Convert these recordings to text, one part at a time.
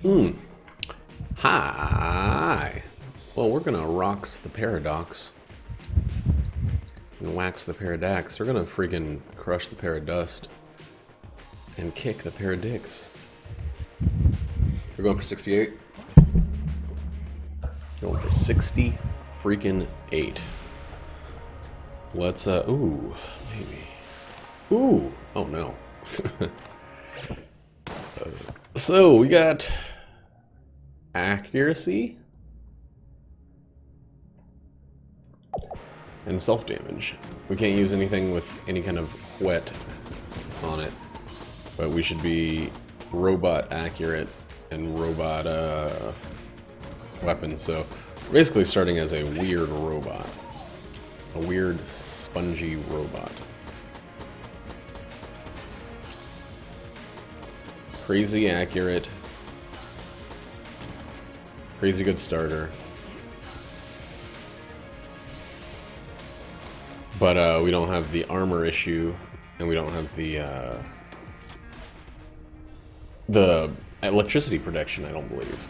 Hmm. Hi. Well, we're gonna rocks the paradox and wax the paradox. We're gonna freaking crush the paradust and kick the paradix. We're going for 68. Going for 60 freaking 8. Let's ooh, maybe. Ooh, oh no. So we got accuracy and self-damage. We can't use anything with any kind of wet on it, but we should be robot accurate and robot weapon. So we're basically starting as a weird robot, a weird spongy robot. Crazy accurate, crazy good starter. But we don't have the armor issue, and we don't have the electricity protection, I don't believe.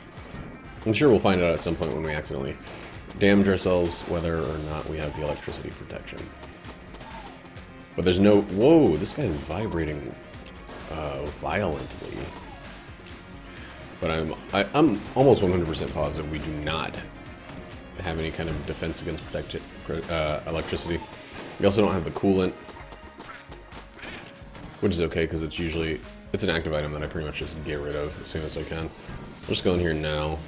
I'm sure we'll find out at some point when we accidentally damage ourselves whether or not we have the electricity protection. But there's no... Whoa, this guy's vibrating violently. But I'm almost 100% positive we do not have any kind of defense against electricity. We also don't have the coolant, which is okay because it's an active item that I pretty much just get rid of as soon as I can. I'll just go in here now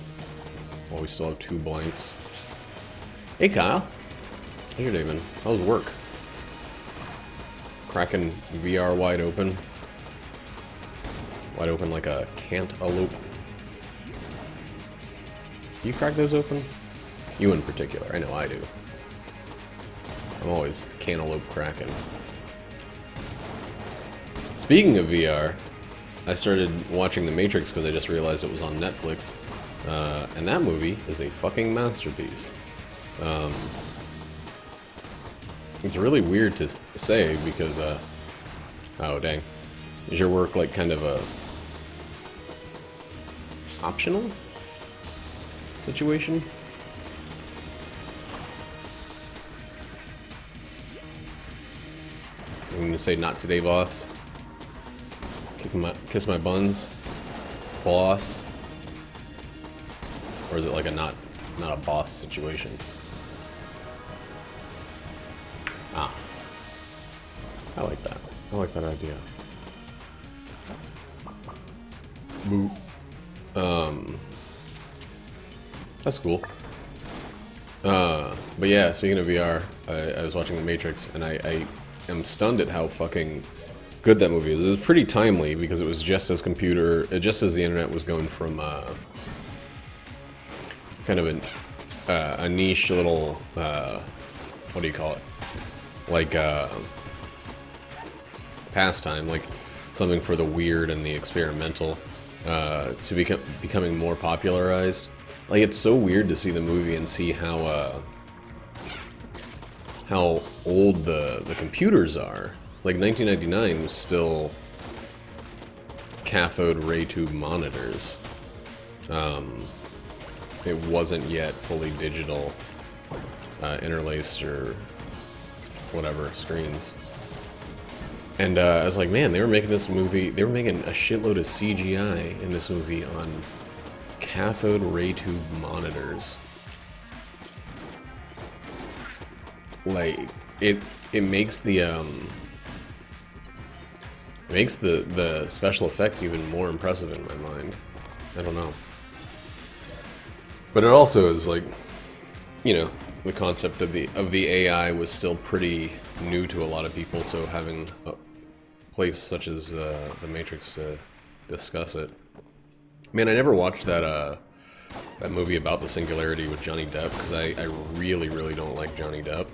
while we still have 2 blanks. Hey Kyle, how's your day, man? How's work? Cracking VR wide open like a cantaloupe. You crack those open? You in particular, I know I do. I'm always cantaloupe cracking. Speaking of VR, I started watching The Matrix because I just realized it was on Netflix. And that movie is a fucking masterpiece. It's really weird to say because, oh dang. Is your work like kind of a optional situation? I'm gonna say not today, boss. Kiss my buns, boss. Or is it like a not a boss situation? Ah, I like that. I like that idea. Boo. That's cool. But yeah, speaking of VR, I was watching The Matrix, and I am stunned at how fucking good that movie is. It was pretty timely because it was just as the internet was going from kind of a niche little what do you call it? Like pastime, like something for the weird and the experimental, to becoming more popularized. Like, it's so weird to see the movie and see how old the computers are. Like 1999 was still cathode ray tube monitors. It wasn't yet fully digital, interlaced or whatever screens. And I was like, man, they were making this movie. They were making a shitload of CGI in this movie on cathode ray tube monitors. Like, it makes the special effects even more impressive in my mind. I don't know. But it also is like, you know, the concept of the AI was still pretty new to a lot of people, so having a place such as The Matrix to discuss it. Man, I never watched that movie about the singularity with Johnny Depp, because I really, really don't like Johnny Depp.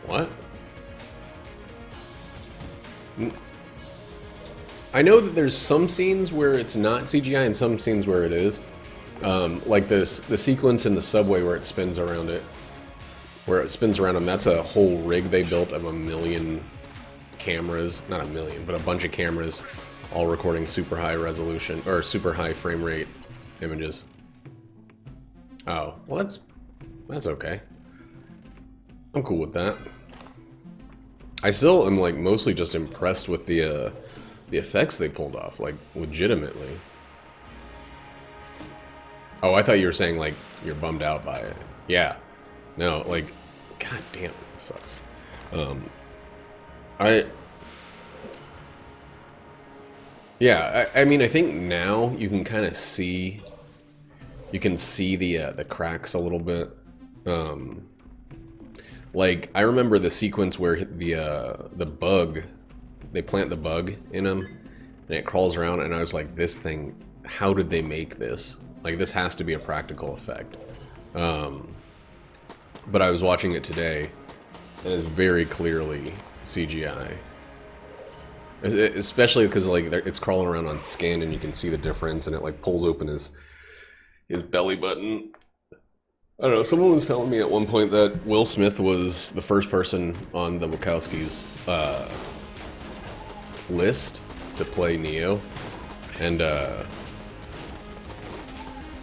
What? I know that there's some scenes where it's not CGI and some scenes where it is. Like the sequence in the subway where it spins around him, that's a whole rig they built of 1 million cameras, not a million, but a bunch of cameras all recording super high resolution or super high frame rate images. Oh, well that's okay. I'm cool with that. I still am like mostly just impressed with the effects they pulled off, like legitimately. Oh, I thought you were saying like you're bummed out by it. Yeah. No, like, god damn it, this sucks. I mean, I think now you can kind of see, you can see the cracks a little bit. Like, I remember the sequence where the bug, they plant the bug in him, and it crawls around, and I was like, this thing, how did they make this? Like, this has to be a practical effect. But I was watching it today, and it's very clearly CGI. Especially because, like, it's crawling around on skin, and you can see the difference, and it, like, pulls open his belly button. I don't know, someone was telling me at one point that Will Smith was the first person on the Wachowskis' list to play Neo, and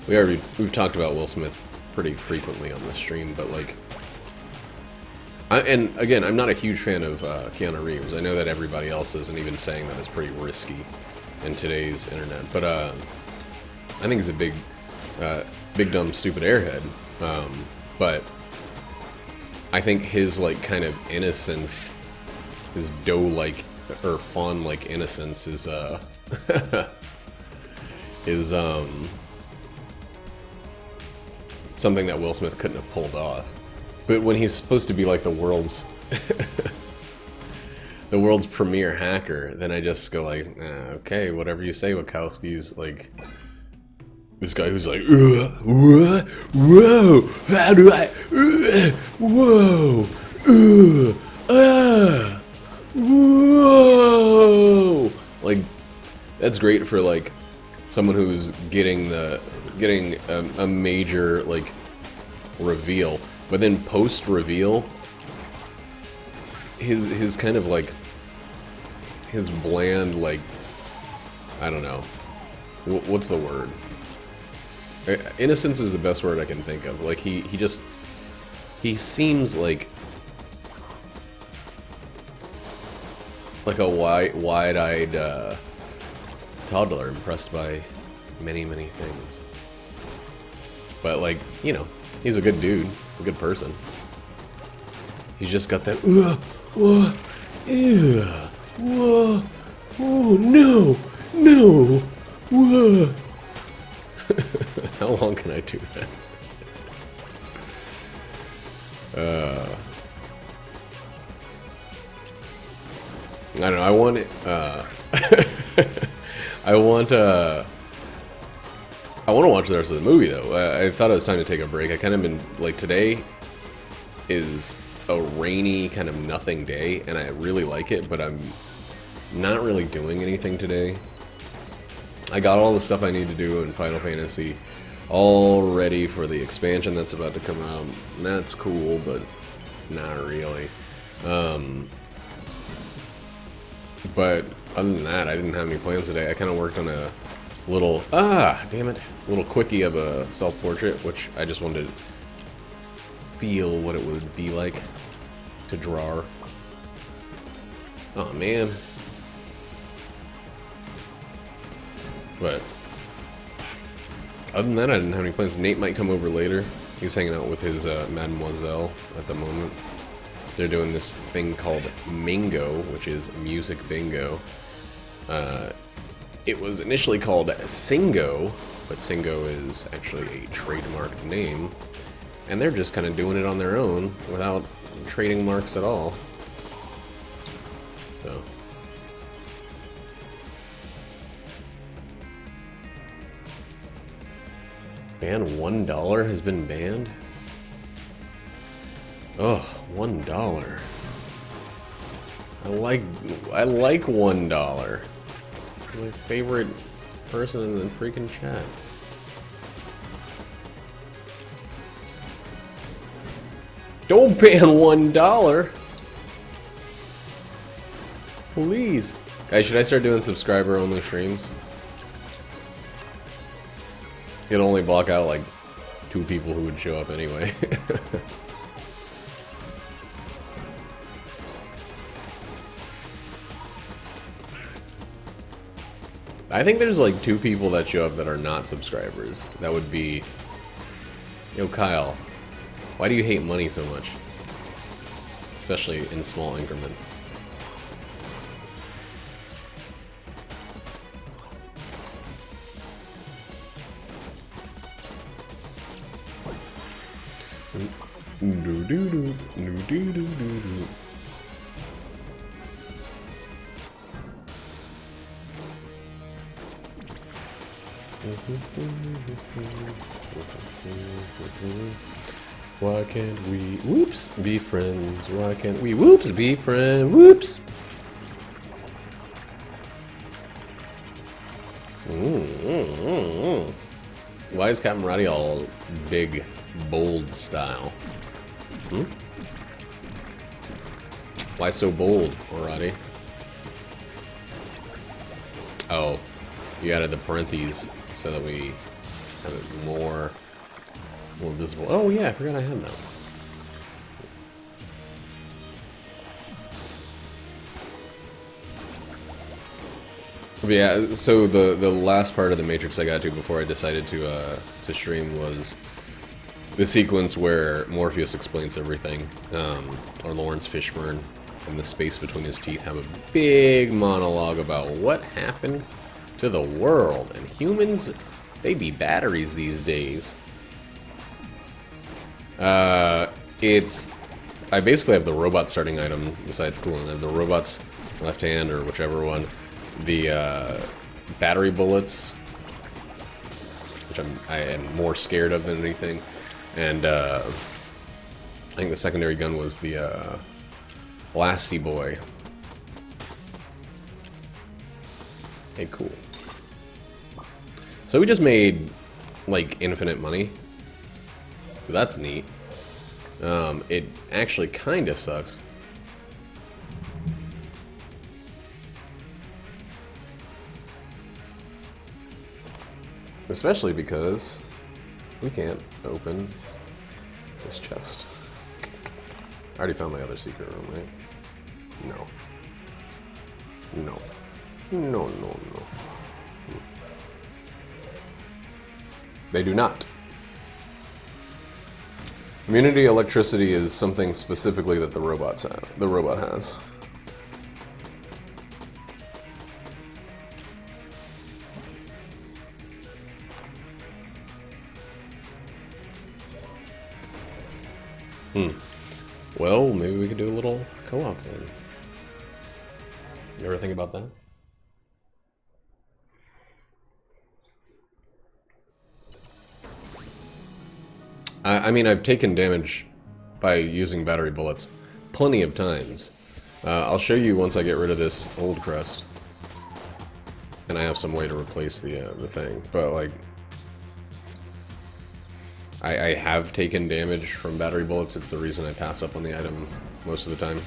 we've talked about Will Smith pretty frequently on the stream, but like, and again, I'm not a huge fan of Keanu Reeves. I know that everybody else is, and even saying that is pretty risky in today's internet, but I think he's a big dumb stupid airhead. But I think his like kind of innocence, his doe-like or fawn-like innocence is something that Will Smith couldn't have pulled off. But when he's supposed to be like the world's the world's premier hacker, then I just go like, okay, whatever you say, Wachowski's. Like, this guy who's like, whoa, how do I, whoa, whoa. Like, that's great for like someone who's getting a major like reveal, but then post reveal, his kind of like his bland, like, I don't know, what's the word? Innocence is the best word I can think of. Like, he seems like a wide-eyed toddler impressed by many things. But, like, you know, he's a good dude, a good person. He's just got that no. How long can I do that? I don't know, I want it, I want to watch the rest of the movie, though. I thought it was time to take a break. I kind of been, like, today is a rainy, kind of nothing day, and I really like it, but I'm not really doing anything today. I got all the stuff I need to do in Final Fantasy all ready for the expansion that's about to come out. That's cool, but not really. But other than that, I didn't have any plans today. I kind of worked on a little, little quickie of a self-portrait, which I just wanted to feel what it would be like to draw. Oh man. But other than that, I didn't have any plans. Nate might come over later. He's hanging out with his Mademoiselle at the moment. They're doing this thing called Mingo, which is music bingo. It was initially called Singo, but Singo is actually a trademarked name. And they're just kind of doing it on their own without trading marks at all. So. Ban $1 has been banned? Oh, $1. I like $1. My favorite person in the freaking chat. Don't ban $1. Please. Guys, should I start doing subscriber-only streams? It'll only block out like 2 people who would show up anyway. I think there's like 2 people that show up that are not subscribers. That would be... Yo, Kyle. Why do you hate money so much? Especially in small increments. Do do do do do do do. Why can't we whoops be friends? Why can't we whoops be friends? Whoops. Why is Captain Roddy all big, bold style? Hmm? Why so bold, Roddy? Oh, you added the parentheses so that we have it more visible. Oh yeah, I forgot I had that. But yeah, so the last part of the Matrix I got to before I decided to stream was the sequence where Morpheus explains everything, or Lawrence Fishburne in the space between his teeth have a big monologue about what happened to the world, and humans, they be batteries these days. I basically have the robot starting item besides cooling. I have the robot's left hand, or whichever one, the battery bullets, which I am more scared of than anything, and I think the secondary gun was the Blasty Boy. Hey, cool. So we just made like infinite money, so that's neat. It actually kind of sucks. Especially because we can't open this chest. I already found my other secret room, right? No. No. No, no, no. They do not. Immunity electricity is something specifically that the robot has. Well, maybe we could do a little co-op then. You ever think about that? I mean, I've taken damage by using battery bullets plenty of times. I'll show you once I get rid of this old crest, and I have some way to replace the thing. But like, I have taken damage from battery bullets. It's the reason I pass up on the item most of the time.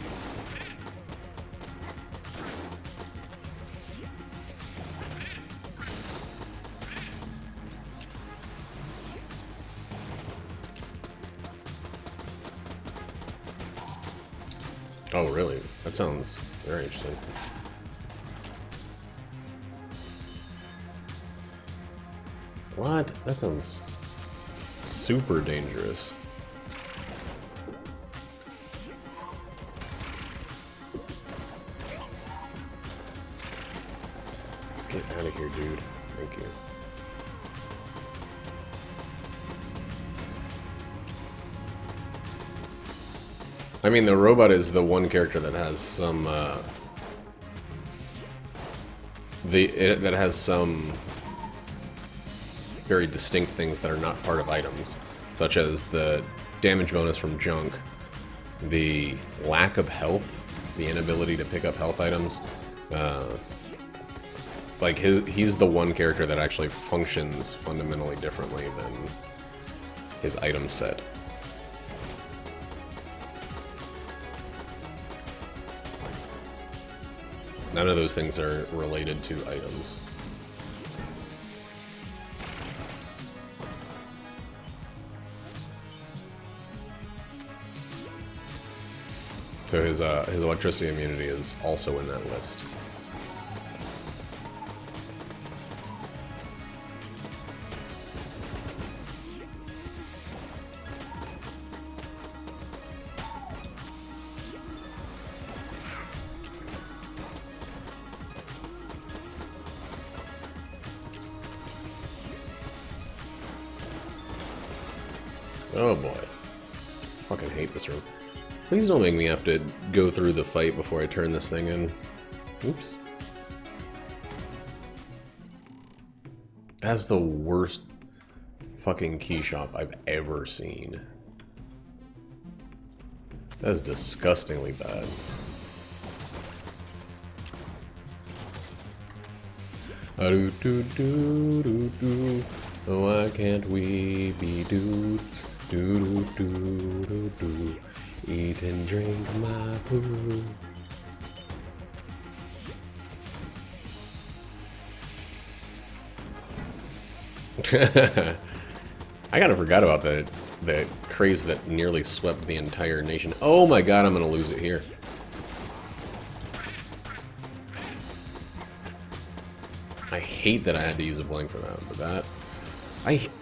Oh, really? That sounds very interesting. What? That sounds super dangerous. Get out of here, dude. Thank you. I mean, the robot is the one character that has some, that has some very distinct things that are not part of items, such as the damage bonus from junk, the lack of health, the inability to pick up health items. Like, he's the one character that actually functions fundamentally differently than his item set. None of those things are related to items. So his electricity immunity is also in that list. Oh boy. Fucking hate this room. Please don't make me have to go through the fight before I turn this thing in. Oops. That's the worst fucking key shop I've ever seen. That's disgustingly bad. Why can't we be dudes? Eat and drink my poo. I kind of forgot about the craze that nearly swept the entire nation. Oh my god, I'm gonna lose it here. I hate that I had to use a blank for that, but that...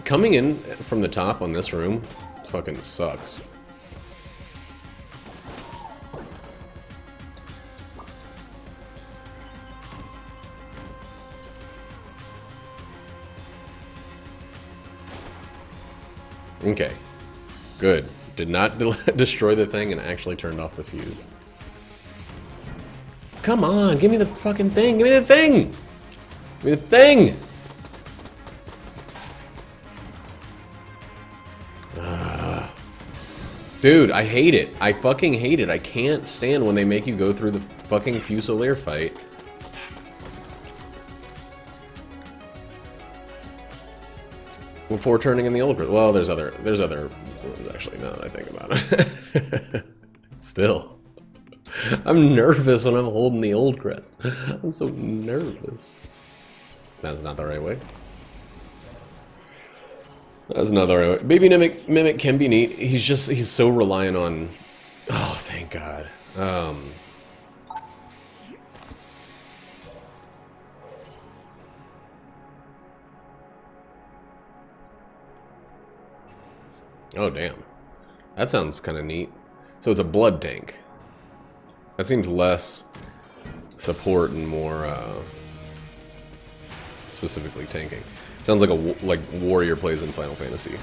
coming in from the top on this room fucking sucks. Okay. Good. Did not destroy the thing and actually turned off the fuse. Come on, give me the fucking thing! Give me the thing! Give me the thing! Dude, I hate it. I fucking hate it. I can't stand when they make you go through the fucking Fusilier fight. Before turning in the old crystal. Well, there's other ones actually, now that I think about it. Still. I'm nervous when I'm holding the old crest. I'm so nervous. That's not the right way. That's not the right way. Baby Mimic can be neat. He's so reliant on... Oh, thank God. Oh, damn. That sounds kind of neat. So it's a blood tank. That seems less support and more specifically tanking. Sounds like like Warrior plays in Final Fantasy,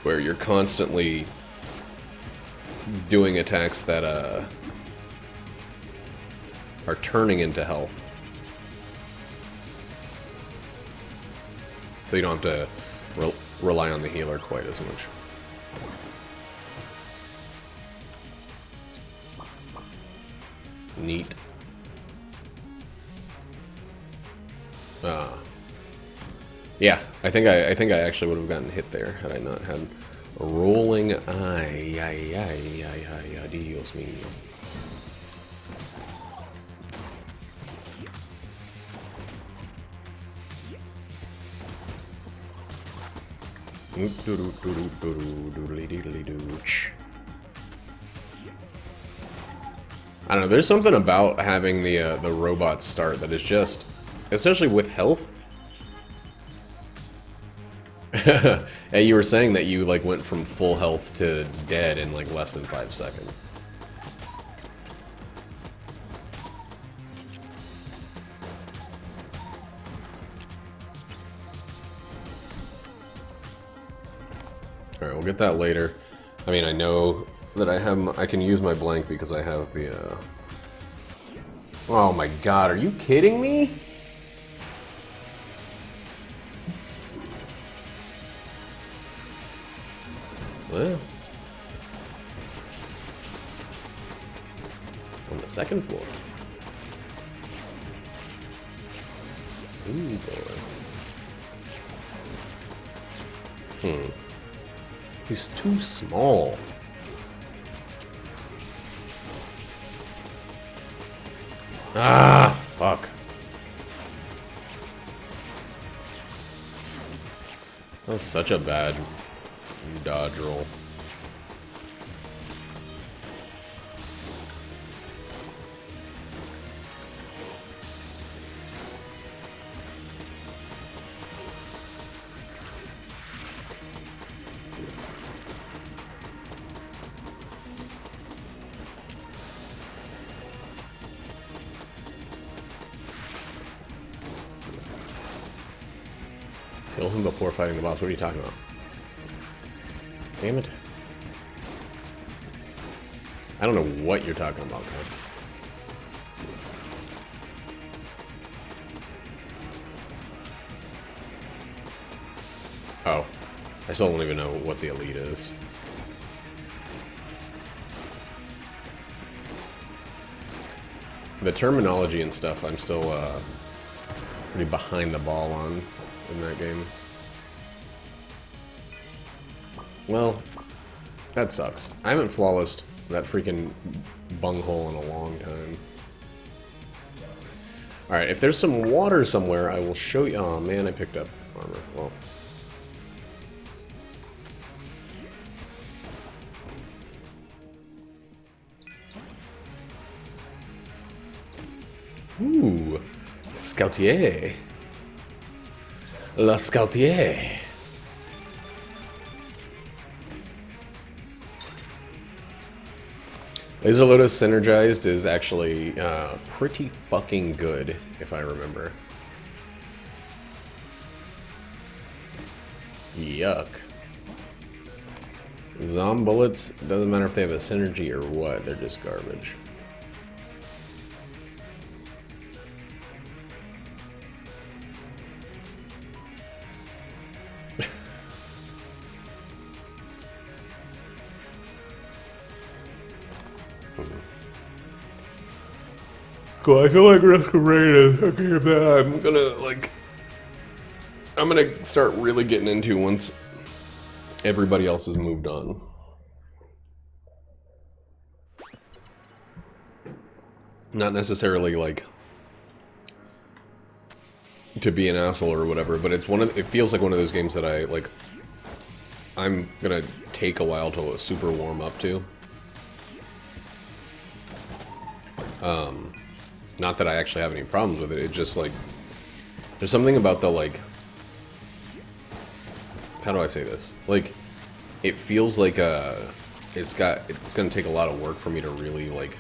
where you're constantly doing attacks that are turning into health. So you don't have to rely on the healer quite as much. Neat. Yeah, I think I actually would have gotten hit there had I not had a rolling eye. Dios mío. I don't know, there's something about having the robots start that is just, especially with health. Yeah, you were saying that you like went from full health to dead in like less than 5 seconds. Alright, we'll get that later. I mean, I know that I can use my blank because I have the, Oh my god, are you kidding me? Well. On the second floor. Ooh, boy. He's too small. Ah, fuck. That was such a bad dodge roll. Kill him before fighting the boss. What are you talking about? Damn it. I don't know what you're talking about, man. Oh. I still don't even know what the elite is. The terminology and stuff, I'm still pretty behind the ball on in that game. Well, that sucks. I haven't flawlessed that freaking bunghole in a long time. Alright, if there's some water somewhere, I will show you. Oh man, I picked up armor. Well. Ooh, Scoutier. La Scoutier. Laser Lotus Synergized is actually pretty fucking good, if I remember. Yuck. Zom bullets, doesn't matter if they have a synergy or what, they're just garbage. Cool, I feel like Risk of Rain is a game that I'm gonna start really getting into once everybody else has moved on. Not necessarily like to be an asshole or whatever, but it's it feels like one of those games that I'm gonna take a while to super warm up to. Not that I actually have any problems with it, it's just like, there's something about the like, how do I say this? Like, it feels like it's gonna take a lot of work for me to really like,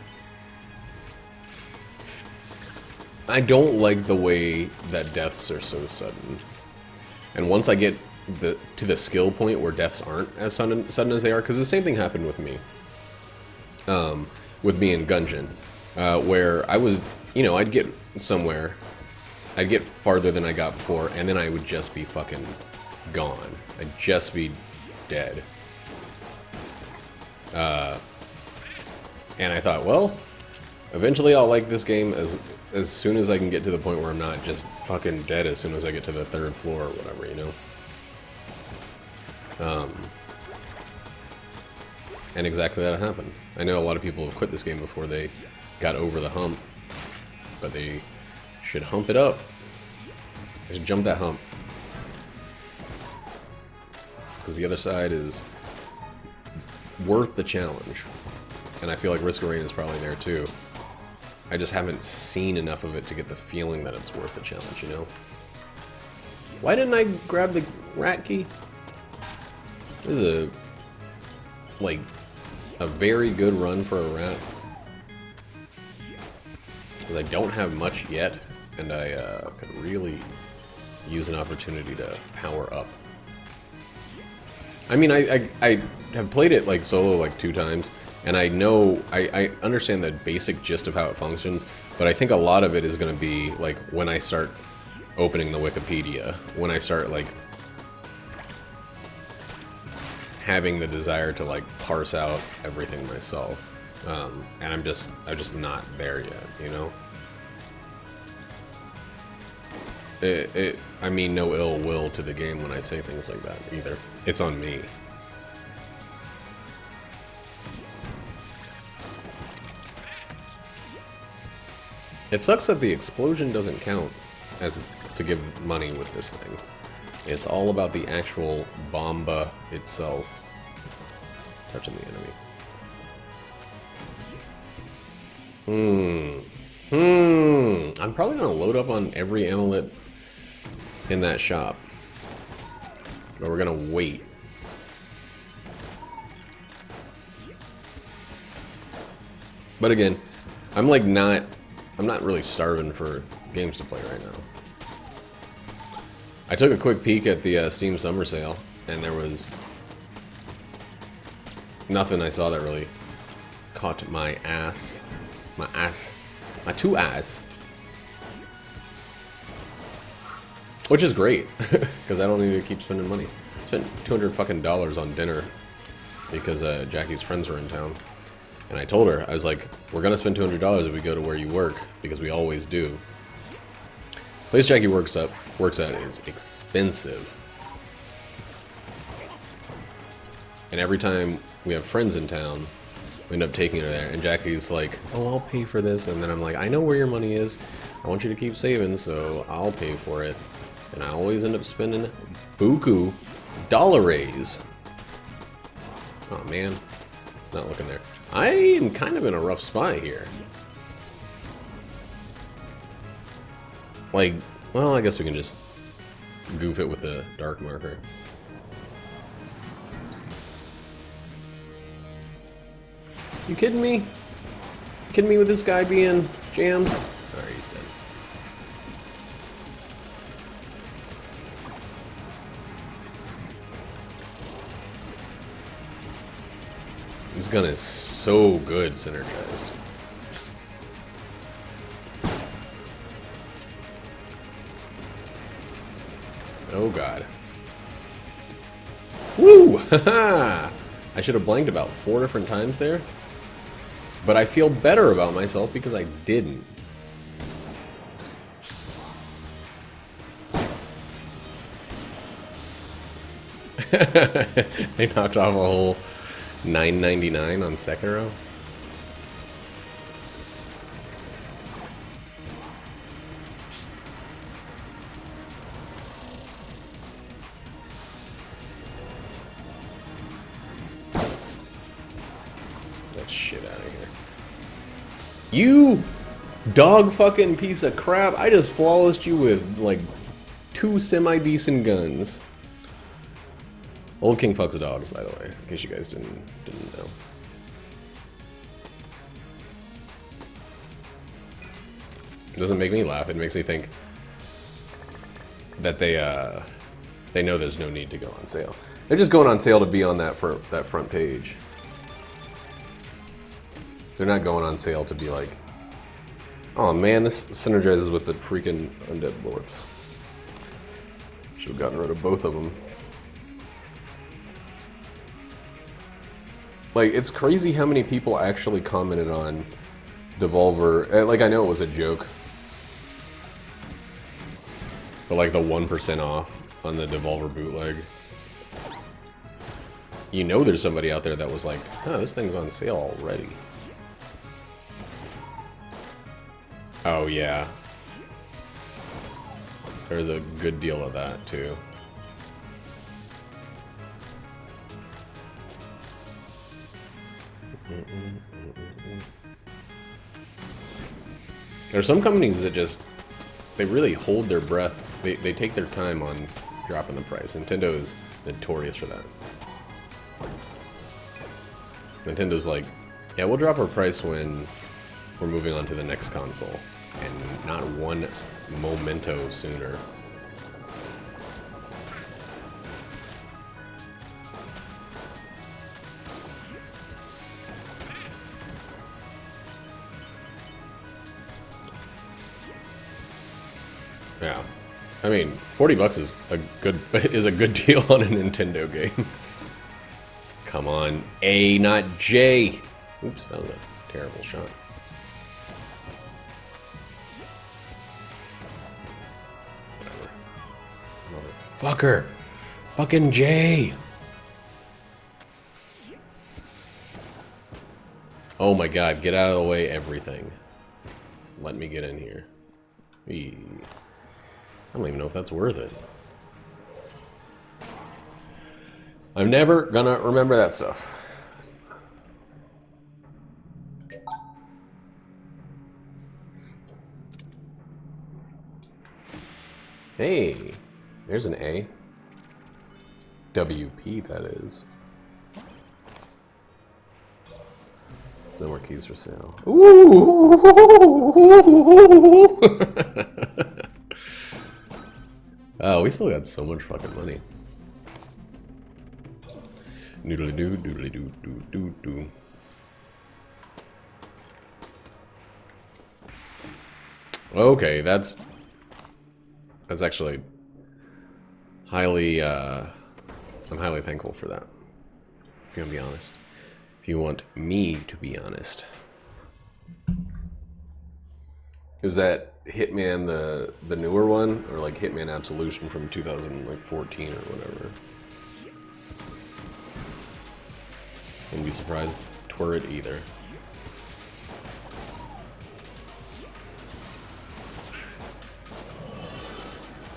I don't like the way that deaths are so sudden. And once I get to the skill point where deaths aren't as sudden as they are, because the same thing happened with me. With me in Gungeon, where I was, I'd get somewhere, I'd get farther than I got before, and then I would just be fucking gone. I'd just be dead. And I thought, well, eventually I'll like this game as soon as I can get to the point where I'm not just fucking dead as soon as I get to the third floor or whatever, And exactly that happened. I know a lot of people have quit this game before they got over the hump, but they should hump it up. They should jump that hump. Because the other side is worth the challenge. And I feel like Risk of Rain is probably there too. I just haven't seen enough of it to get the feeling that it's worth the challenge, Why didn't I grab the rat key? This is a very good run for a rat. Because I don't have much yet, and I could really use an opportunity to power up. I mean, I have played it like solo like 2 times, and I know, I understand the basic gist of how it functions, but I think a lot of it is going to be like when I start opening the Wikipedia, when I start like having the desire to like parse out everything myself, and I'm just not there yet, I mean no ill will to the game when I say things like that either. It's on me. It sucks that the explosion doesn't count as to give money with this thing. It's all about the actual bomba itself touching the enemy. I'm probably gonna load up on every amulet in that shop. But we're gonna wait. But again, I'm not really starving for games to play right now. I took a quick peek at the Steam Summer Sale, and there was nothing I saw that really caught my ass. My two eyes. Which is great, because I don't need to keep spending money. I spent $200 fucking on dinner because Jackie's friends were in town. And I told her, I was like, we're gonna spend $200 if we go to where you work, because we always do. Place Jackie works at is expensive. And every time we have friends in town, we end up taking her there. And Jackie's like, oh, I'll pay for this. And then I'm like, I know where your money is. I want you to keep saving, so I'll pay for it. And I always end up spending buku dollars. Oh, man. It's not looking there. I am kind of in a rough spot here. Like, well, I guess we can just goof it with a dark marker. You kidding me? You kidding me with this guy being jammed? Alright, he's dead. This gun is so good synergized. Oh god. Woo! Haha! I should have blanked about 4 different times there. But I feel better about myself because I didn't. They knocked off a whole $9.99 on Sekiro. That shit out of here. You dog fucking piece of crap. I just flawlessed you with like 2 semi-decent guns. Old King fucks dogs, by the way, in case you guys didn't know. It doesn't make me laugh. It makes me think that they know there's no need to go on sale. They're just going on sale to be on that front page. They're not going on sale to be like, oh man, this synergizes with the freaking undead bullets. Should have gotten rid of both of them. Like, it's crazy how many people actually commented on Devolver. Like, I know it was a joke. But like the 1% off on the Devolver bootleg. You know there's somebody out there that was like, oh, this thing's on sale already. Oh yeah. There's a good deal of that too. There are some companies that just, they really hold their breath. They take their time on dropping the price. Nintendo is notorious for that. Nintendo's like, yeah, we'll drop our price when we're moving on to the next console. And not one memento sooner. Yeah, I mean, $40 is a good deal on a Nintendo game. Come on, A, not J. Oops, that was a terrible shot. Whatever. Motherfucker, fucking J. Oh my God, get out of the way, everything. let me get in here. Eee. I don't even know if that's worth it. I'm never gonna remember that stuff. Hey, there's an A. WP, that is. There's no more keys for sale. Ooh! Oh, we still got so much fucking money. Doodly doo, doodly doo, doo, doo, doo. Okay, that's actually highly, I'm highly thankful for that. If you're gonna be honest. If you want me to be honest. Is that Hitman the newer one? Or like Hitman Absolution from 2014 or whatever? Wouldn't be surprised twere it either.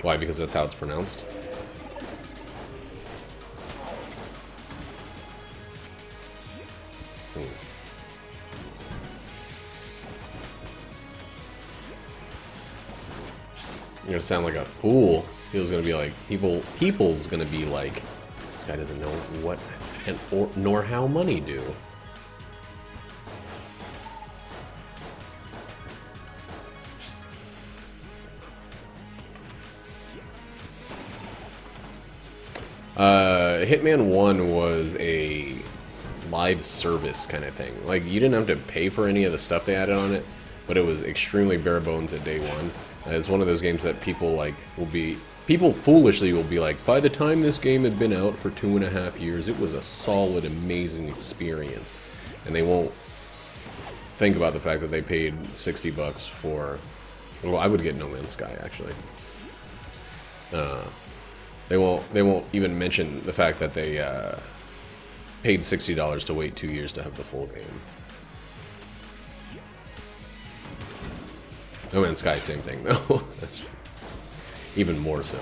Why? Because that's how it's pronounced? You're gonna sound like a fool. People's gonna be like, people's gonna be like, this guy doesn't know what and nor how money do. Hitman 1 was a live service kind of thing. Like, you didn't have to pay for any of the stuff they added on it, but it was extremely bare bones at day one. It's one of those games that people people foolishly will be like, by the time this game had been out for 2.5 years, it was a solid, amazing experience. And they won't think about the fact that they paid $60 for, well, I would get No Man's Sky, actually. They won't even mention the fact that they paid $60 to wait 2 years to have the full game. No Man's Sky, same thing though. That's even more so.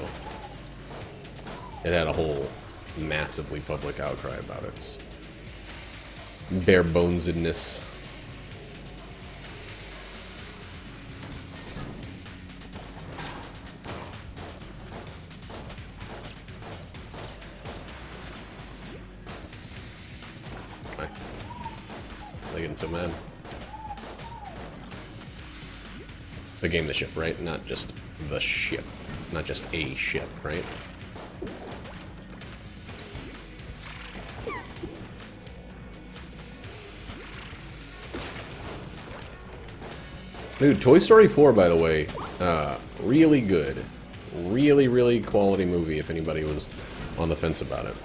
It had a whole massively public outcry about its bare bonesedness. They're getting so mad. The game, the ship, right? Not just the ship. Not just a ship, right? Dude, Toy Story 4, by the way, really good. Really, really quality movie if anybody was on the fence about it.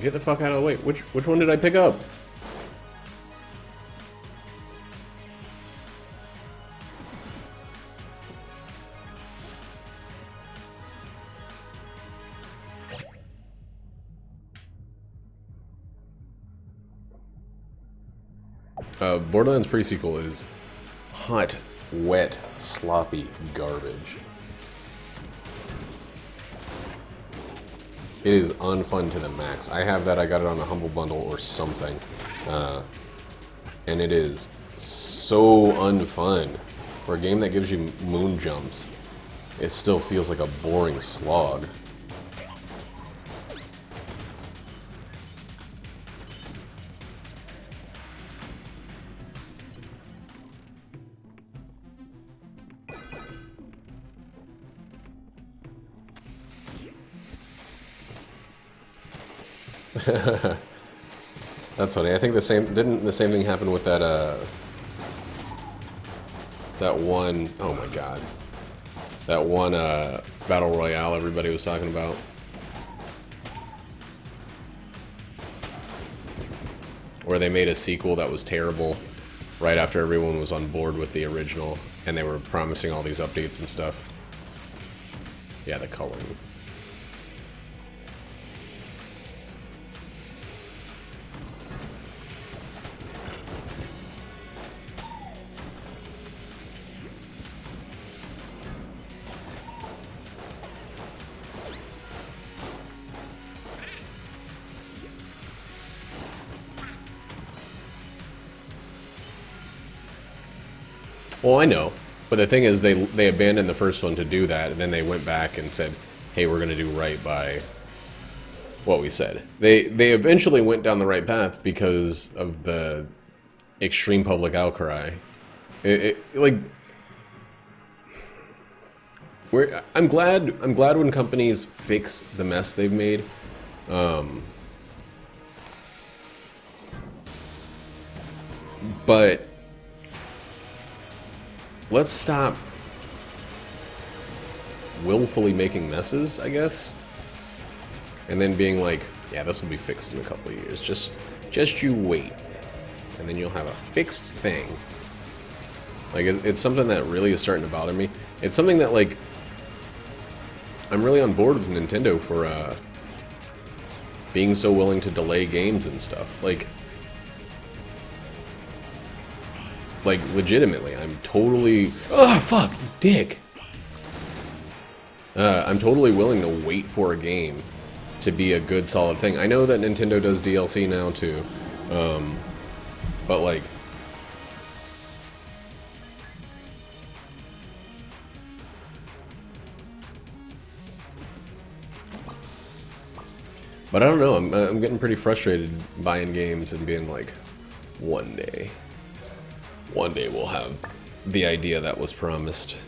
Get the fuck out of the way. Which one did I pick up? Borderlands pre-sequel is hot, wet, sloppy garbage. It is unfun to the max. I have that, I got it on a Humble Bundle or something. And it is so unfun. For a game that gives you moon jumps, it still feels like a boring slog. That's funny. I think didn't the same thing happen with that that one, oh my god. That one Battle Royale everybody was talking about. Or they made a sequel that was terrible right after everyone was on board with the original, and they were promising all these updates and stuff. Yeah, the coloring. Well, I know, but the thing is, they abandoned the first one to do that, and then they went back and said, "Hey, we're going to do right by what we said." They eventually went down the right path because of the extreme public outcry. Like, I'm glad when companies fix the mess they've made. But let's stop willfully making messes, I guess, and then being like, yeah, this will be fixed in a couple of years. Just you wait, and then you'll have a fixed thing. Like, it's something that really is starting to bother me. It's something that, like, I'm really on board with Nintendo for being so willing to delay games and stuff. Like, legitimately, I'm totally... Oh, fuck, you dick! I'm totally willing to wait for a game to be a good, solid thing. I know that Nintendo does DLC now, too. But, like... But I don't know, I'm getting pretty frustrated buying games and being like, one day we'll have the idea that was promised.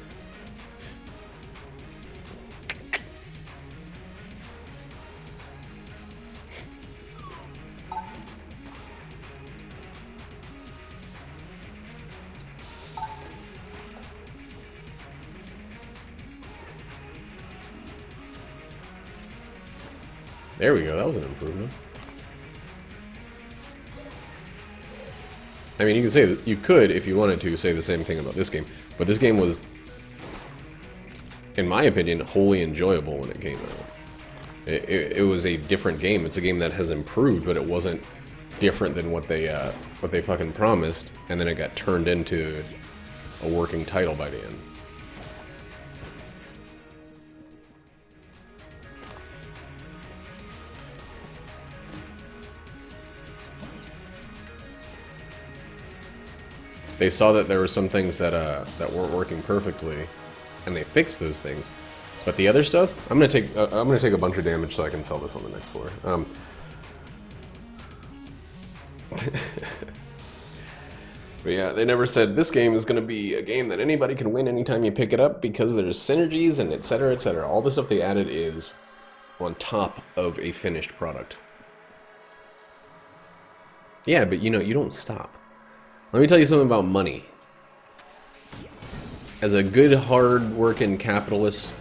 There we go, that was an improvement. I mean, you could, if you wanted to, say the same thing about this game, but this game was, in my opinion, wholly enjoyable when it came out. It was a different game. It's a game that has improved, but it wasn't different than what they fucking promised, and then it got turned into a working title by the end. They saw that there were some things that weren't working perfectly, and they fixed those things. But the other stuff, I'm gonna take a bunch of damage so I can sell this on the next floor. But yeah, they never said this game is gonna be a game that anybody can win anytime you pick it up because there's synergies and etc. etc. All the stuff they added is on top of a finished product. Yeah, but you know, you don't stop. Let me tell you something about money. As a good, hard-working capitalist,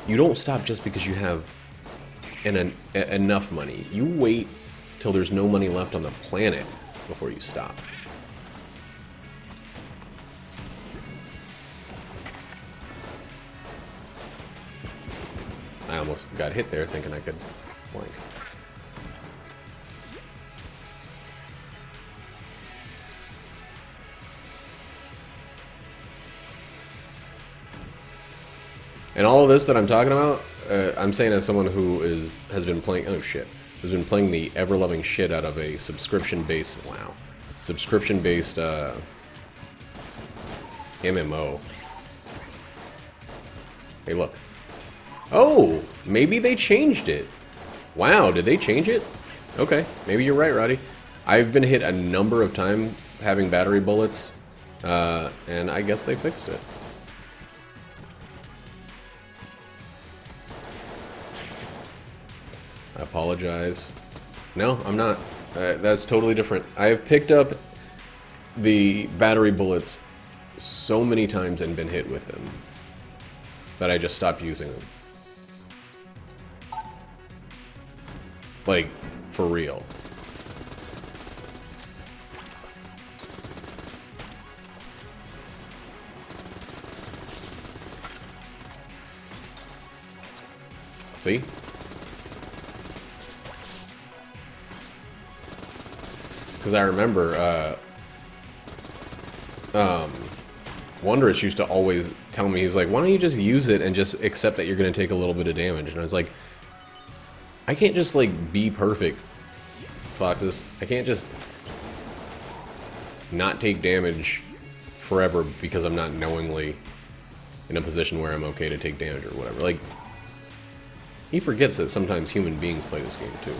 you don't stop just because you have enough money. You wait till there's no money left on the planet before you stop. I almost got hit there thinking I could blank. And all of this that I'm talking about, I'm saying as someone who has been playing, oh shit, has been playing the ever-loving shit out of a subscription-based, wow, subscription-based MMO. Hey, look. Oh, maybe they changed it. Wow, did they change it? Okay, maybe you're right, Roddy. I've been hit a number of times having battery bullets, and I guess they fixed it. I apologize. No, I'm not. That's totally different. I have picked up the battery bullets so many times and been hit with them that I just stopped using them. Like, for real. See? Because I remember, Wondrous used to always tell me, he's like, why don't you just use it and just accept that you're going to take a little bit of damage? And I was like, I can't just, like, be perfect, Foxes. I can't just not take damage forever because I'm not knowingly in a position where I'm okay to take damage or whatever. Like, he forgets that sometimes human beings play this game, too.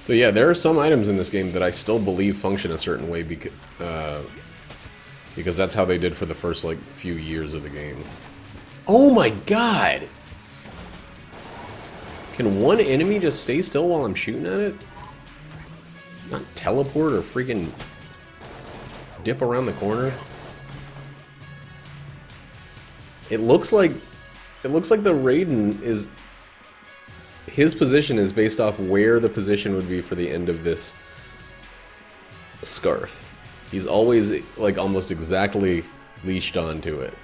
So yeah, there are some items in this game that I still believe function a certain way because that's how they did for the first, like, few years of the game. Oh my god! Can one enemy just stay still while I'm shooting at it? Not teleport or freaking dip around the corner? It looks like the Raiden is... His position is based off where the position would be for the end of this scarf. He's always, like, almost exactly leashed onto it.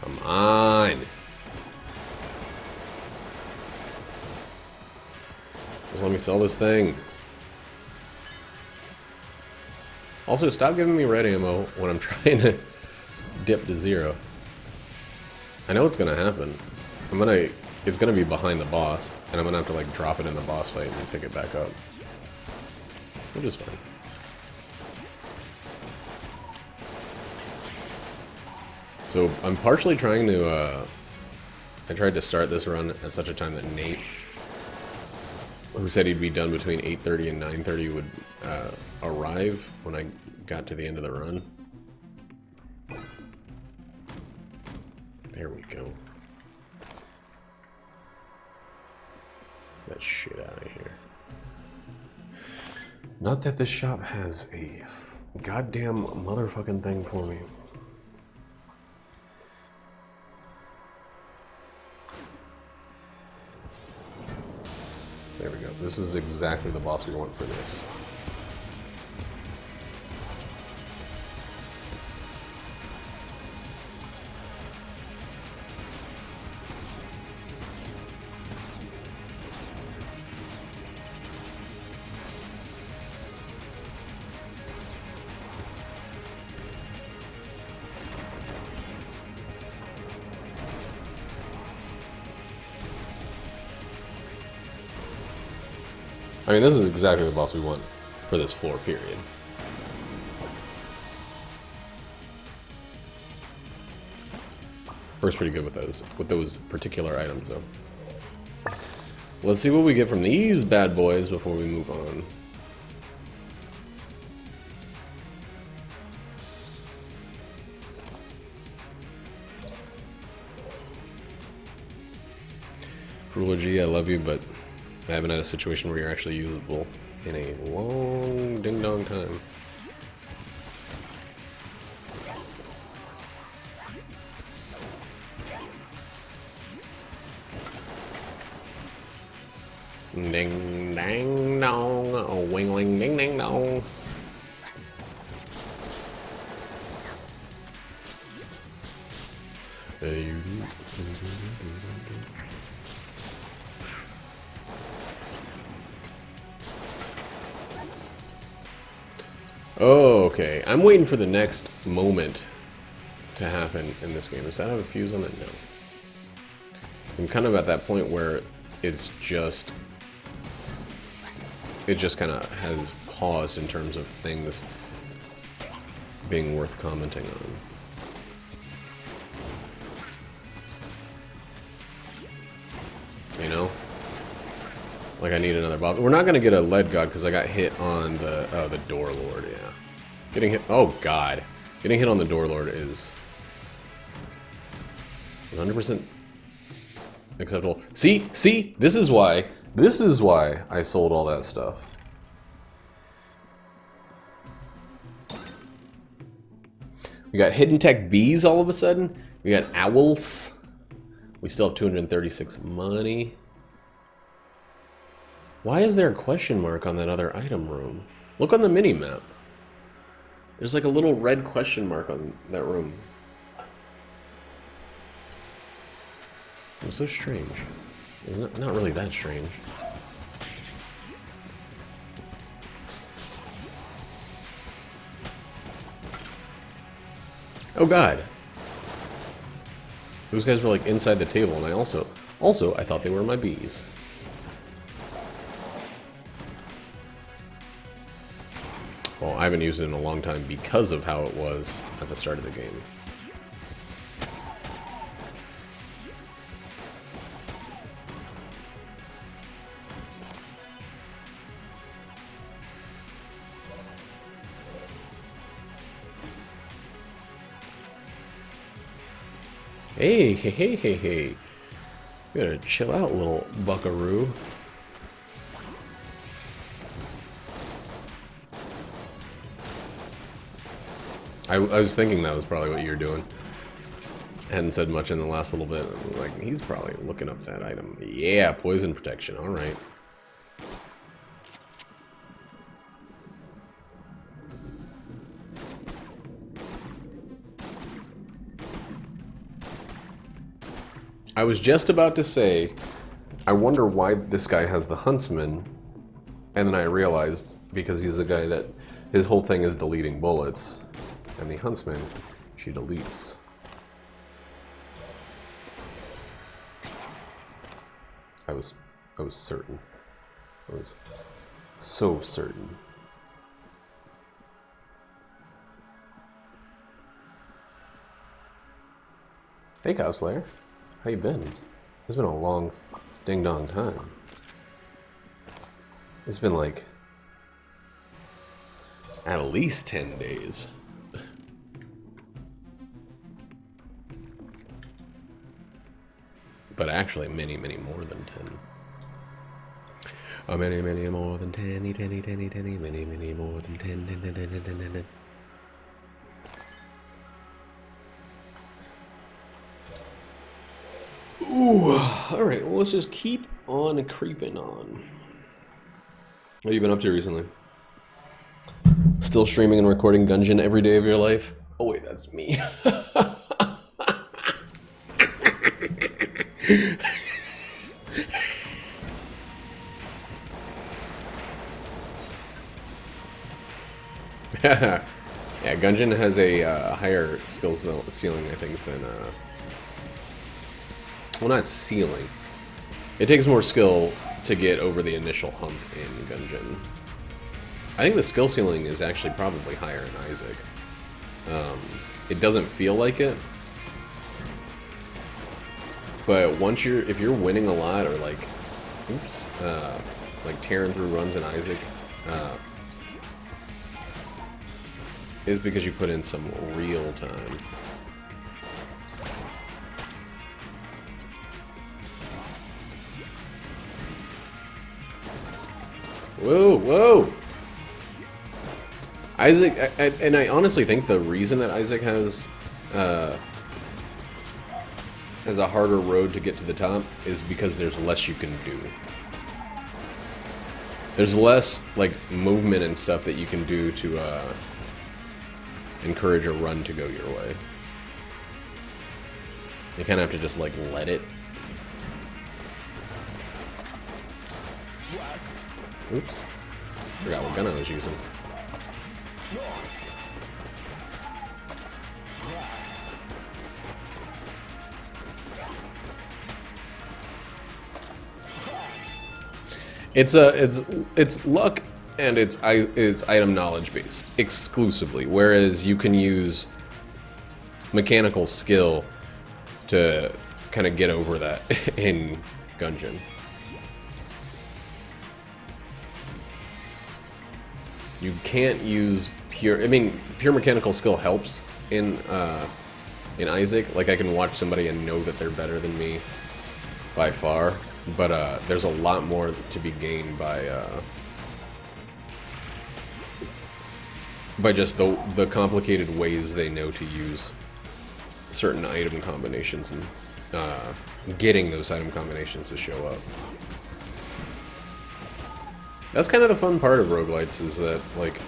Come on. Just let me sell this thing. Also, stop giving me red ammo when I'm trying to dip to 0. I know what's gonna happen. It's gonna be behind the boss, and I'm gonna have to, like, drop it in the boss fight and pick it back up. Which is fine. So I'm partially trying to, I tried to start this run at such a time that Nate, who said he'd be done between 8:30 and 9:30, would arrive when I got to the end of the run. There we go. Get that shit out of here. Not that this shop has a goddamn motherfucking thing for me. There we go. This is exactly the boss we want for this. I mean, this is exactly the boss we want for this floor, period. Works pretty good with those particular items, though. Let's see what we get from these bad boys before we move on. Ruler G, I love you, but I haven't had a situation where you're actually usable in a long ding-dong time. Ding dang dong, oh wing wing ding ding dong. Oh, okay. I'm waiting for the next moment to happen in this game. Does that have a fuse on it? No. So I'm kind of at that point where it just kind of has paused in terms of things being worth commenting on. You Like I need another boss. We're not gonna get a lead god because I got hit on the door lord. Yeah, getting hit. Oh god, getting hit on the door lord is 100% acceptable. See, this is why I sold all that stuff. We got hidden tech bees all of a sudden. We got owls. We still have 236 money. Why is there a question mark on that other item room? Look on the mini-map. There's like a little red question mark on that room. It's so strange. It's not really that strange. Oh god. Those guys were like inside the table, and I also I thought they were my bees. Well, I haven't used it in a long time because of how it was at the start of the game. Hey. You gotta chill out, little buckaroo. I was thinking that was probably what you were doing. Hadn't said much in the last little bit. Like, he's probably looking up that item. Yeah, poison protection. Alright. I was just about to say, I wonder why this guy has the huntsman, and then I realized because he's a guy that his whole thing is deleting bullets, and the huntsman, she deletes. I was certain. I was so certain. Hey, Cow Slayer. How you been? It's been a long ding-dong time. It's been like at least 10 days. But actually many more than 10. Oh, many more than 10, many more than 10. Ooh, alright, well let's just keep on creeping on. What have you been up to recently? Still streaming and recording Gungeon every day of your life? Oh wait, that's me. Yeah, Gungeon has a higher skill ceiling, I think, than well, not ceiling. It takes more skill to get over the initial hump in Gungeon. I think the skill ceiling is actually probably higher in Isaac. It doesn't feel like it, but if you're winning a lot, or like, like tearing through runs in Isaac, is because you put in some real time. Whoa! Isaac, and I honestly think the reason that Isaac has a harder road to get to the top is because there's less you can do. There's less, like, movement and stuff that you can do to encourage a run to go your way. You kind of have to just, like, let it. Oops. Forgot what gun I was using. It's luck and it's item knowledge based exclusively, whereas you can use mechanical skill to kind of get over that in Gungeon. You can't use pure... I mean, pure mechanical skill helps in Isaac. Like, I can watch somebody and know that they're better than me by far. But there's a lot more to be gained by just the complicated ways they know to use certain item combinations and getting those item combinations to show up. That's kind of the fun part of roguelites, is that, like,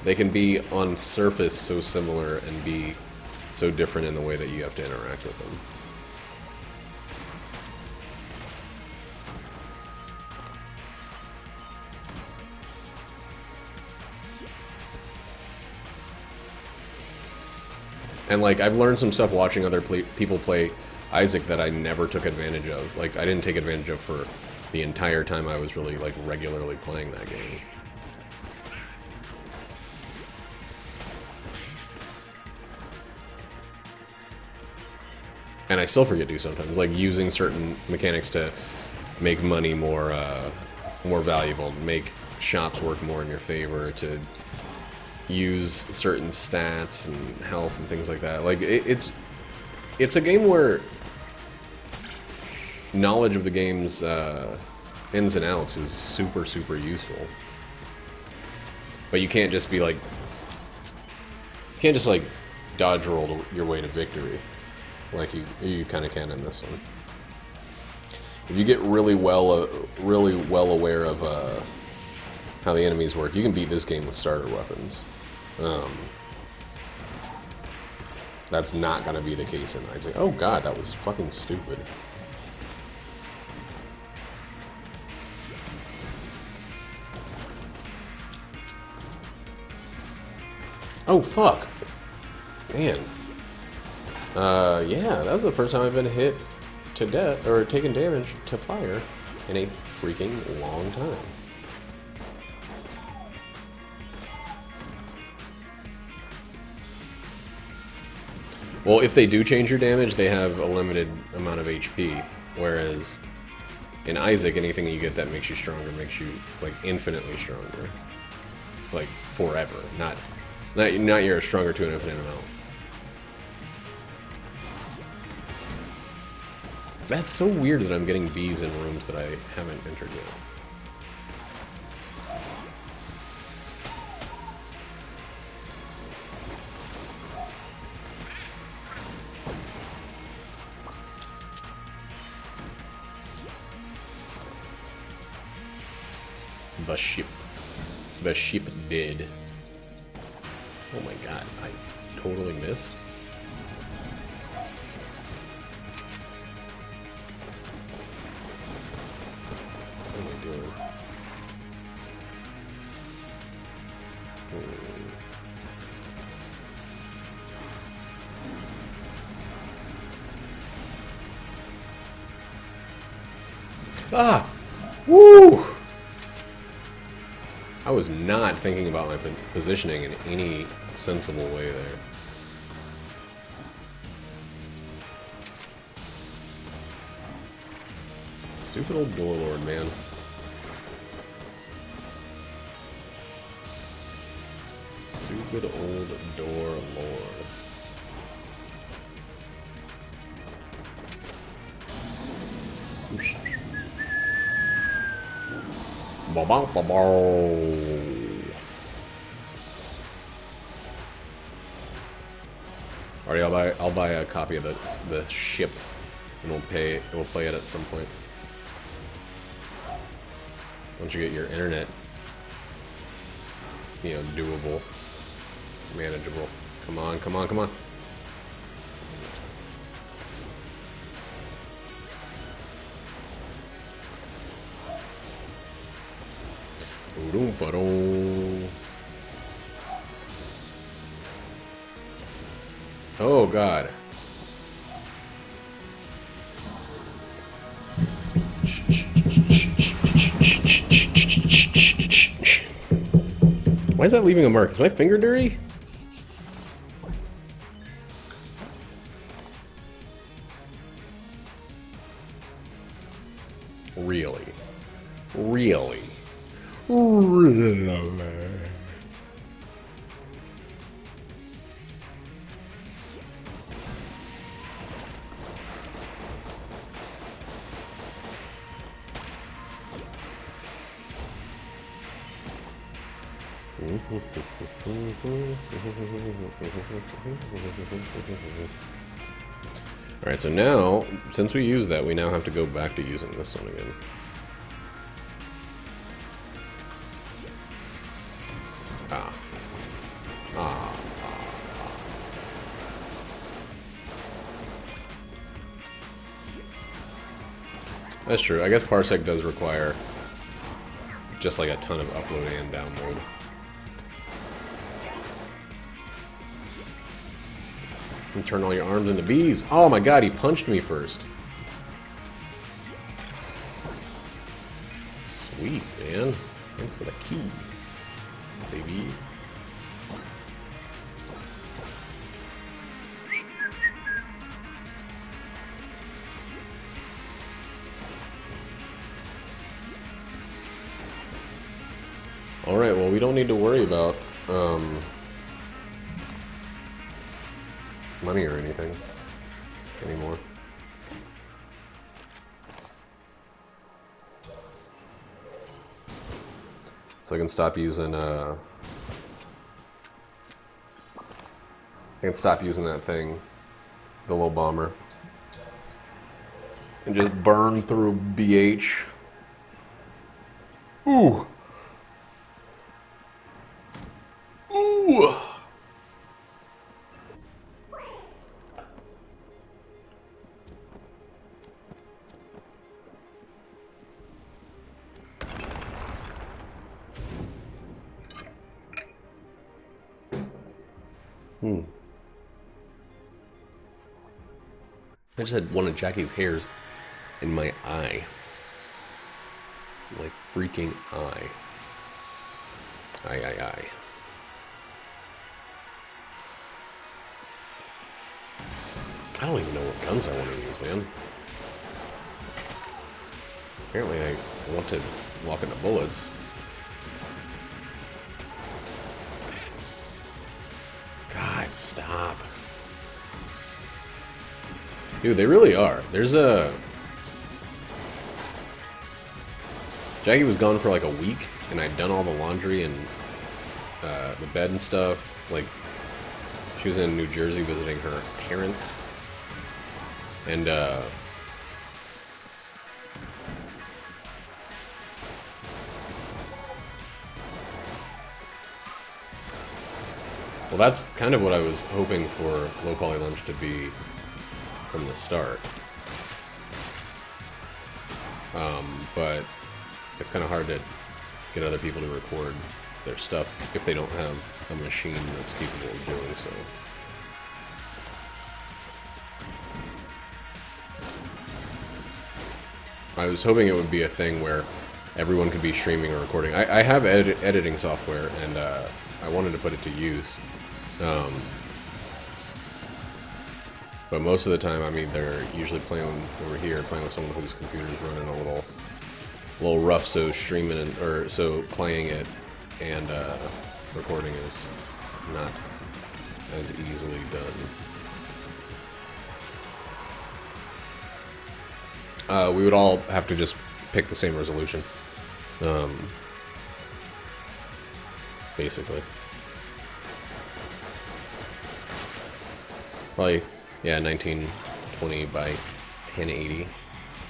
they can be on surface so similar and be so different in the way that you have to interact with them. And, like, I've learned some stuff watching other people play Isaac that I never took advantage of. Like, I didn't take advantage of for the entire time I was really, like, regularly playing that game. And I still forget to sometimes, like using certain mechanics to make money more valuable, make shops work more in your favor, to use certain stats and health and things like that. Like, it's a game where knowledge of the game's ins and outs is super, super useful. But you can't just be like, you can't just like dodge roll your way to victory like you kind of can in this one. If you get really well aware of how the enemies work, you can beat this game with starter weapons. That's not going to be the case in Isaac. Oh god, that was fucking stupid. Oh fuck. Man. Yeah, that was the first time I've been hit to death, or taken damage to fire in a freaking long time. Well, if they do change your damage, they have a limited amount of HP, whereas in Isaac, anything you get that makes you stronger makes you, like, infinitely stronger. Like, forever. Not you're stronger to an infinite amount. That's so weird that I'm getting bees in rooms that I haven't entered yet. The ship. The ship did. Oh my god, I totally missed. What am I doing? Ah! Woo! I was not thinking about my positioning in any sensible way there. Stupid old door lord, man. Stupid old door lord. Alright, I'll buy a copy of the ship, and we'll play it at some point. Once you get your internet, you know, doable, manageable. Come on, come on, come on. Oh god. Why is that leaving a mark? Is my finger dirty? Really? Really? Alright, so now, since we used that, we now have to go back to using this one again. That's true. I guess Parsec does require just like a ton of upload and download. You turn all your arms into bees. Oh my god, he punched me first. Sweet, man. Thanks for the key, baby. Alright, well, we don't need to worry about money or anything anymore. So I can stop using that thing, the little bomber, and just burn through BH. Ooh. Ooh. I just had one of Jackie's hairs in my eye. Like freaking eye. Eye. I don't even know what guns I want to use, man. Apparently I want to walk into bullets. God, stop. Dude, they really are. There's a... Jackie was gone for like a week, and I'd done all the laundry and the bed and stuff. Like, she was in New Jersey visiting her parents. And, well, that's kind of what I was hoping for Low Poly Lunch to be from the start. But it's kind of hard to get other people to record their stuff if they don't have a machine that's capable of doing so. I was hoping it would be a thing where everyone could be streaming or recording. I have editing software, and I wanted to put it to use. But most of the time, I'm either usually playing over here, playing with someone whose computer is running a little rough, so streaming or so playing it and recording is not as easily done. We would all have to just pick the same resolution, basically. Probably, yeah, 1920 by 1080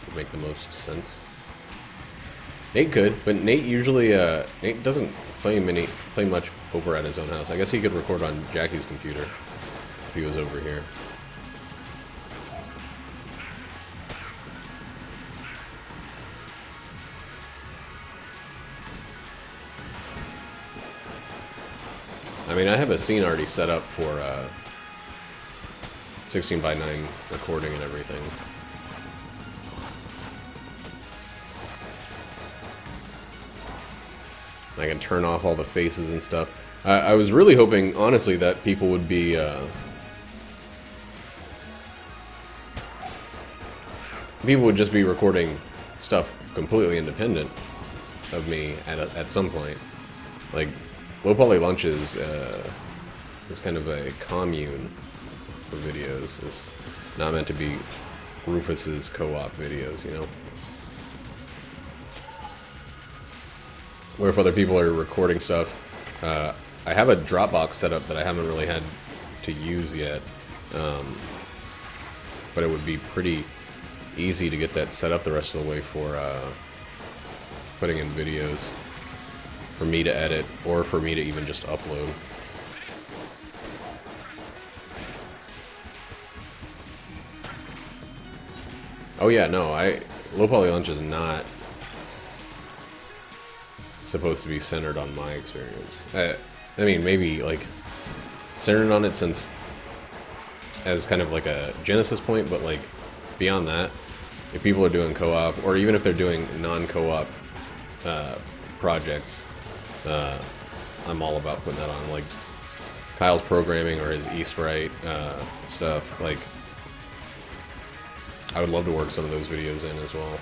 would make the most sense. Nate could, but Nate usually, Nate doesn't play much over at his own house. I guess he could record on Jackie's computer if he was over here. I mean, I have a scene already set up for 16 by 9 recording and everything. I can turn off all the faces and stuff. I was really hoping, honestly, that people would be people would just be recording stuff completely independent. of me at some point. Like, low poly lunches is kind of a commune of videos. It's not meant to be Rufus's co-op videos, you know? Where if other people are recording stuff, I have a Dropbox set up that I haven't really had to use yet, but it would be pretty easy to get that set up the rest of the way for putting in videos for me to edit, or for me to even just upload. Oh yeah, no, low poly lunch is not supposed to be centered on my experience. I mean, maybe like centered on it since as kind of like a genesis point, but like beyond that, if people are doing co-op, or even if they're doing non-co-op projects, I'm all about putting that on. Like Kyle's programming or his eSprite stuff, like I would love to work some of those videos in as well.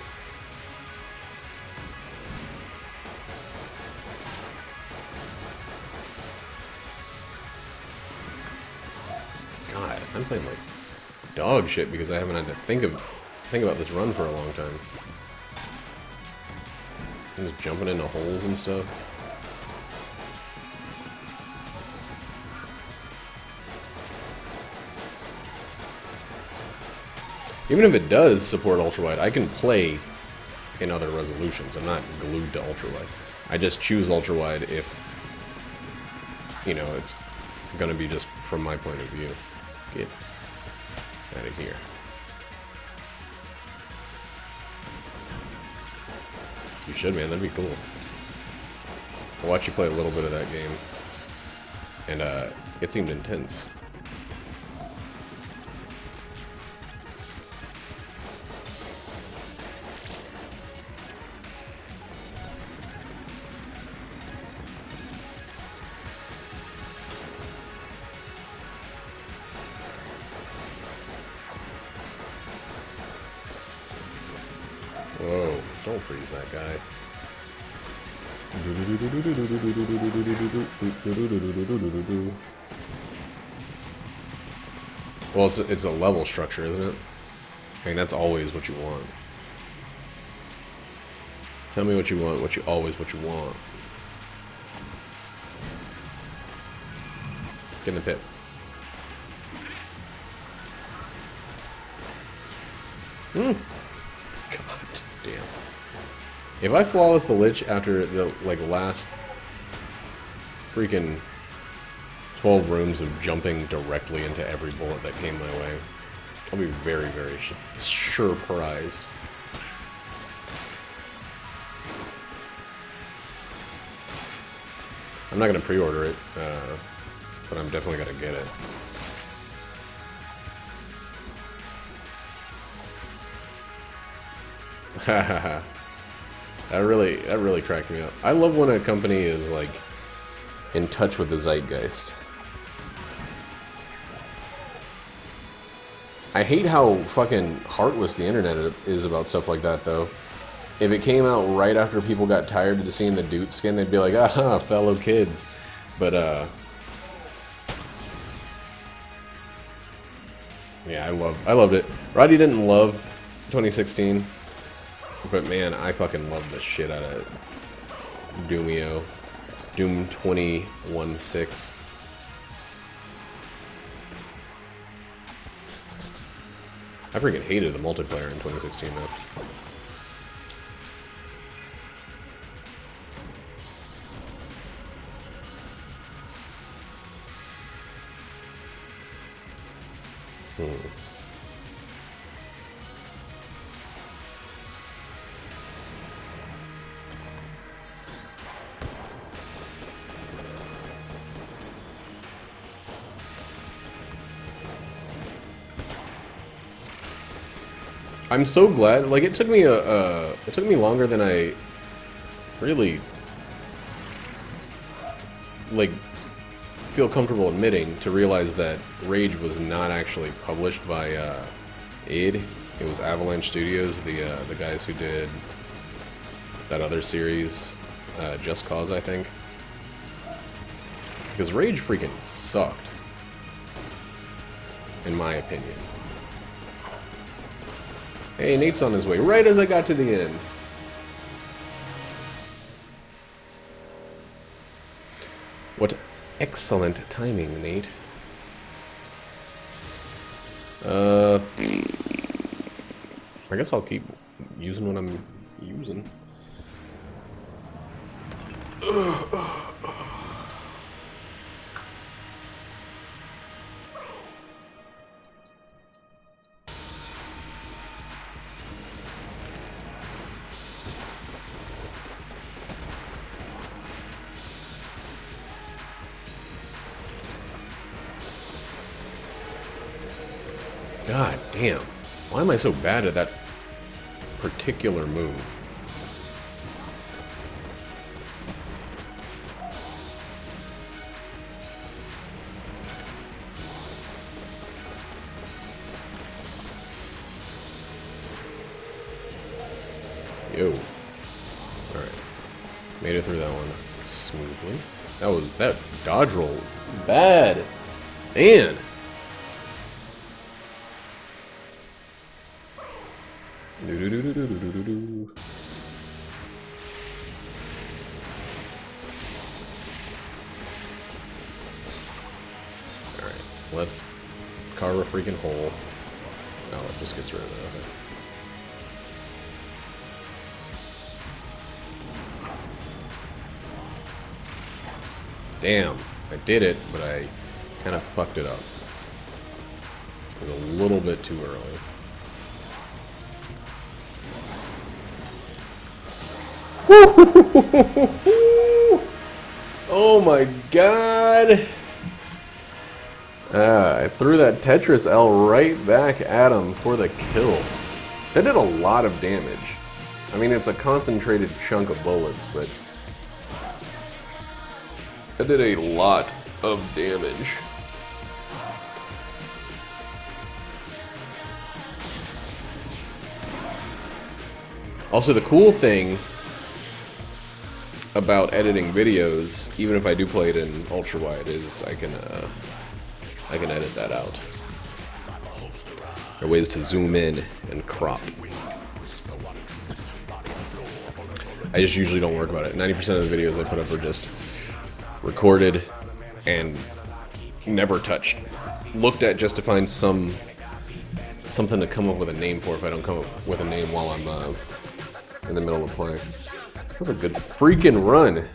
God, I'm playing like dog shit because I haven't had to think about this run for a long time. I'm just jumping into holes and stuff. Even if it does support ultrawide, I can play in other resolutions. I'm not glued to ultrawide. I just choose ultrawide if, you know, it's gonna be just from my point of view. Get out of here. You should, man. That'd be cool. I'll watch you play a little bit of that game. And, it seemed intense. Whoa, don't freeze that guy. Well, it's a level structure, isn't it? I mean, that's always what you want. Tell me what you want, what you want. Get in the pit. God damn. If I flawless the Lich after the, like, last freaking 12 rooms of jumping directly into every bullet that came my way, I'll be very, very surprised. I'm not going to pre-order it, but I'm definitely going to get it. Hahaha. That really cracked me up. I love when a company is, like, in touch with the zeitgeist. I hate how fucking heartless the internet is about stuff like that, though. If it came out right after people got tired of seeing the Doot skin, they'd be like, aha, fellow kids. But, yeah, I loved it. Roddy didn't love 2016. But man, I fucking love the shit out of Doomio. Doom 21-6. I freaking hated the multiplayer in 2016 though. I'm so glad. Like, it took me longer than I really like feel comfortable admitting to realize that Rage was not actually published by id. It was Avalanche Studios, the guys who did that other series Just Cause, I think. Because Rage freaking sucked. In my opinion. Hey, Nate's on his way, right as I got to the end. What excellent timing, Nate. I guess I'll keep using what I'm using. God damn. Why am I so bad at that particular move? Yo. Alright. Made it through that one smoothly. That dodge roll was bad. Man. Alright, let's carve a freaking hole. Oh, it just gets rid of it, okay. Damn, I did it, but I kind of fucked it up. It was a little bit too early. Oh my god! I threw that Tetris L right back at him for the kill. That did a lot of damage. I mean, it's a concentrated chunk of bullets, but that did a lot of damage. Also, the cool thing about editing videos, even if I do play it in ultra wide, is I can edit that out. There are ways to zoom in and crop. I just usually don't work about it. 90% of the videos I put up are just recorded and never touched. Looked at just to find something to come up with a name for if I don't come up with a name while I'm in the middle of playing. That's a good freaking run.